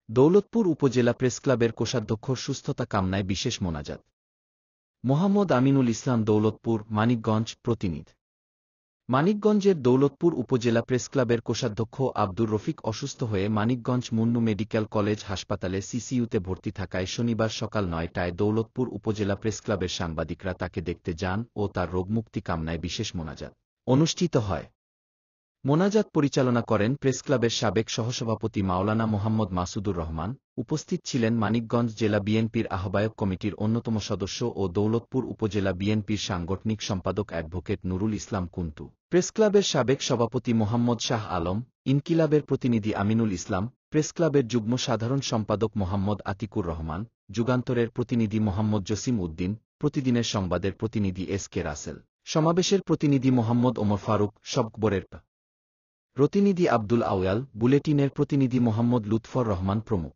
দৌলতপুর উপজেলা প্রেসক্লাবের কোষাধ্যক্ষর সুস্থতা কামনায় বিশেষ মোনাজাত। মোহাম্মদ আমিনুল ইসলাম, দৌলতপুর, মানিকগঞ্জ প্রতিনিধি। মানিকগঞ্জের দৌলতপুর উপজেলা প্রেসক্লাবের কোষাধ্যক্ষ আব্দুর রফিক অসুস্থ হয়ে মানিকগঞ্জ মুন্নু মেডিকেল কলেজ হাসপাতালে সিসিইউতে ভর্তি থাকায় শনিবার সকাল ৯টায় দৌলতপুর উপজেলা প্রেসক্লাবের সাংবাদিকরা তাকে দেখতে যান ও তার রোগমুক্তি কামনায় বিশেষ মোনাজাত অনুষ্ঠিত হয়। মোনাজাত পরিচালনা করেন প্রেসক্লাবের সাবেক সহসভাপতি মাওলানা মোহাম্মদ মাসুদুর রহমান। উপস্থিত ছিলেন মানিকগঞ্জ জেলা বিএনপির আহ্বায়ক কমিটির অন্যতম সদস্য ও দৌলতপুর উপজেলা বিএনপির সাংগঠনিক সম্পাদক অ্যাডভোকেট নুরুল ইসলাম কুন্তু, প্রেসক্লাবের সাবেক সভাপতি মোহাম্মদ শাহ আলম, ইনকিলাবের প্রতিনিধি আমিনুল ইসলাম, প্রেসক্লাবের যুগ্ম সাধারণ সম্পাদক মোহাম্মদ আতিকুর রহমান, যুগান্তরের প্রতিনিধি মোহাম্মদ জসিম উদ্দিন, প্রতিদিনের সংবাদের প্রতিনিধি এস.কে রাসেল, সমাবেশের প্রতিনিধি মোহাম্মদ ওমর ফারুক, সবকবরের প্রতিনিধি আব্দুল আউয়াল, বুলেটিনের প্রতিনিধি মোহাম্মদ লুৎফর রহমান প্রমুখ।